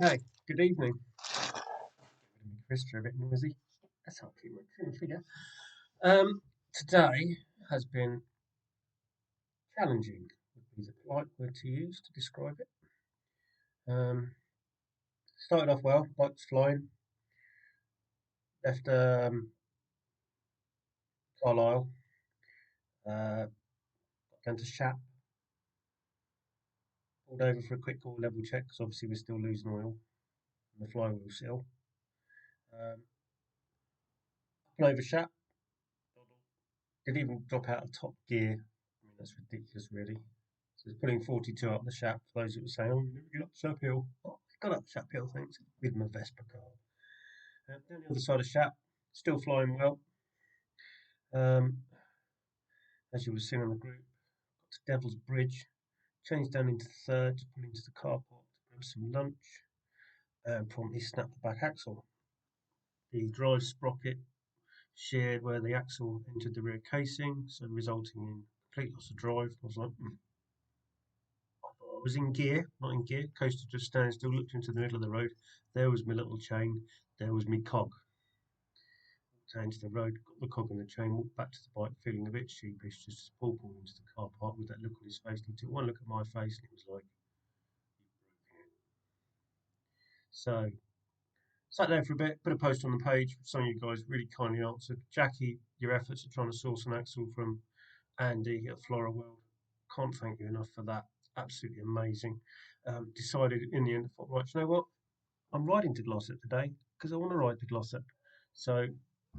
Okay, good evening. Chris, a bit noisy. That's not too much in the figure. Today has been challenging, would be the polite word to use to describe it. Started off well, bikes flying, left Carlisle, got down to Shap, pulled over for a quick oil level check because obviously we're still losing oil in the flywheel seal. Pulled over Shap, didn't even drop out of top gear. I mean, that's ridiculous, really. So it's putting 42 up the Shap for those that were saying, oh, you never get up Shap Hill. Oh, I got up Shap Hill, thanks, with my Vespa car. Down the other side of Shap, still flying well. Um, as you were seeing on the group, got to Devil's Bridge, changed down into third to pull into the car park to grab some lunch, and promptly snapped the back axle. The drive sprocket sheared where the axle entered the rear casing, so resulting in complete loss of drive. I was like, I thought I was in gear, not in gear. Coasted just standing still, looked into the middle of the road. There was my little chain. There was me cog. Down to the road, got the cog on the chain, walked back to the bike, feeling a bit sheepish, just as Paul pulled into the car park with that look on his face. And he took one look at my face, and it was like, "You've broken it." So, sat there for a bit, put a post on the page. Some of you guys really kindly answered. Jackie, your efforts at trying to source an axle from Andy at Flora World. Can't thank you enough for that. Absolutely amazing. Decided in the end, I thought, right, you know what? I'm riding to Glossop today because I want to ride to Glossop. So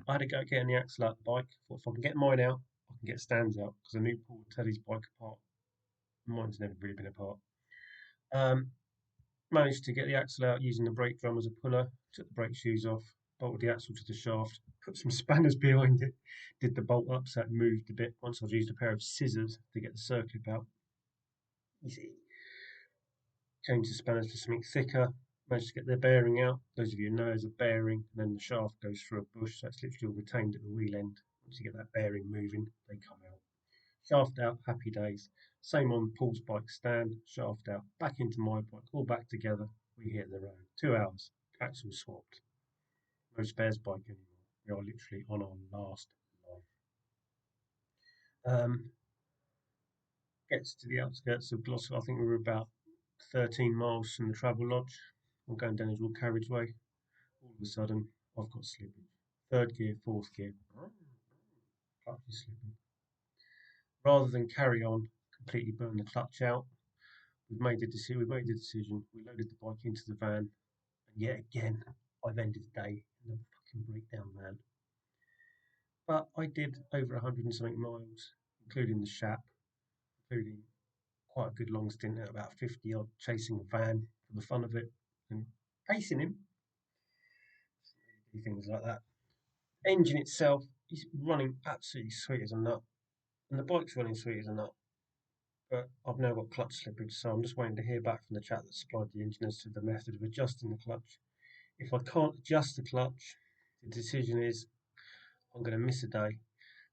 I had to go getting the axle out the bike. Thought if I can get mine out, I can get Stan's out because I knew Paul would tear his bike apart. Mine's never really been apart. Um, Managed to get the axle out using the brake drum as a puller. Took the brake shoes off, bolted the axle to the shaft, put some spanners behind it, did the bolt up so it moved a bit. Once I'd used a pair of scissors to get the circlip out. Easy. Changed the spanners to something thicker. Managed to get the bearing out. Those of you who know there's a bearing, and then the shaft goes through a bush, so it's literally all retained at the wheel end. Once you get that bearing moving, they come out. Shaft out, happy days. Same on Paul's bike stand, shaft out, back into my bike, all back together. We hit the road. 2 hours, axle swapped. No spares bike anymore. We are literally on our last life. Gets to the outskirts of Gloucester. I think we were about 13 miles from the travel lodge. I'm going down a dual carriageway. All of a sudden, I've got slippage. Third gear, fourth gear. Clutch is slipping. Rather than carry on, completely burn the clutch out, we've made the decision. We loaded the bike into the van, and yet again, I've ended the day in a fucking breakdown van. But I did over 100 and something miles, including the Shap, including quite a good long stint at about 50 odd, chasing a van for the fun of it and pacing him. Things like that. Engine itself is running absolutely sweet as a nut, and the bike's running sweet as a nut. But I've now got clutch slippage, so I'm just waiting to hear back from the chap that supplied the engine as to the method of adjusting the clutch. If I can't adjust the clutch, the decision is I'm going to miss a day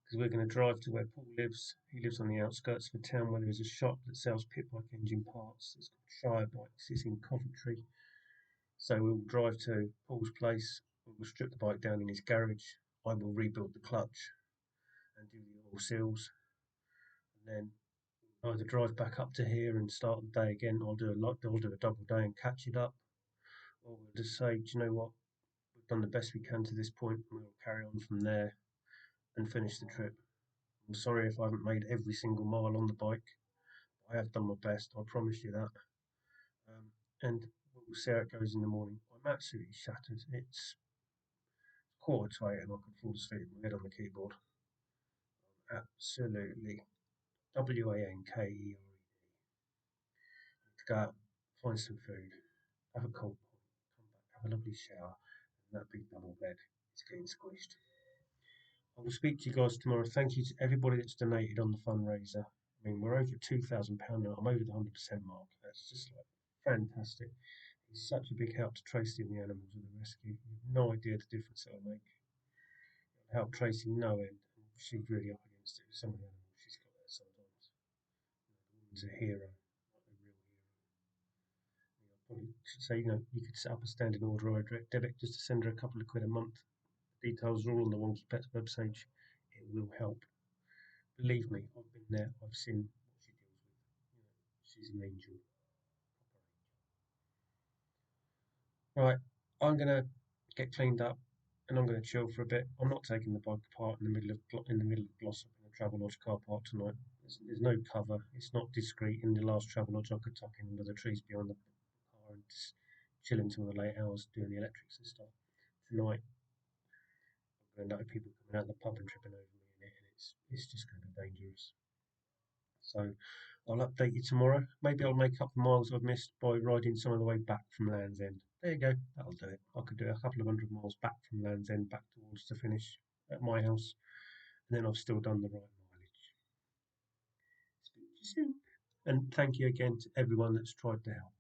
because we're going to drive to where Paul lives. He lives on the outskirts of a town where there is a shop that sells pit bike engine parts. It's called Shire Bikes. It's in Coventry. So we'll drive to Paul's place. We'll strip the bike down in his garage. I will rebuild the clutch and do the oil seals, and then either drive back up to here and start the day again. I'll do a double day and catch it up, or we'll just say, do you know what? We've done the best we can to this point, and we'll carry on from there and finish the trip. I'm sorry if I haven't made every single mile on the bike. I have done my best. I promise you that. And we'll see how it goes in the morning. I'm absolutely shattered. It's 7:45 and I can fall asleep with my head on the keyboard. Absolutely. WANKERED. To go out, find some food, have a cold pint, come back, have a lovely shower, and that big double bed is getting squished. I will speak to you guys tomorrow. Thank you to everybody that's donated on the fundraiser. I mean, we're over £2,000 now. I'm over the 100% mark. That's just like fantastic. It's such a big help to Tracy and the animals with the rescue. You have no idea the difference it'll make. It'll help Tracy no end. She's really up against it with some of the animals she's got there sometimes. The woman's a hero, like a real hero. Probably say, you could set up a standing order or a direct debit just to send her a couple of quid a month. Details are all on the Wonky Pets website. It will help. Believe me, I've been there. I've seen what she deals with. She's an angel. Right, I'm gonna get cleaned up and I'm gonna chill for a bit. I'm not taking the bike apart in the middle of Glossop in a Travelodge car park tonight. There's no cover. It's not discreet. In the last Travelodge, I could tuck in under the trees behind the car and just chill until the late hours doing the electrics and stuff. Tonight, I'm gonna know people coming out of the pub and tripping over me in it, and it's just gonna be dangerous. So I'll update you tomorrow. Maybe I'll make up the miles I've missed by riding some of the way back from Land's End. There you go. That'll do it. I could do a couple of 100 miles back from Land's End back towards the finish at my house, and then I've still done the right mileage. Speak to you soon. And thank you again to everyone that's tried to help.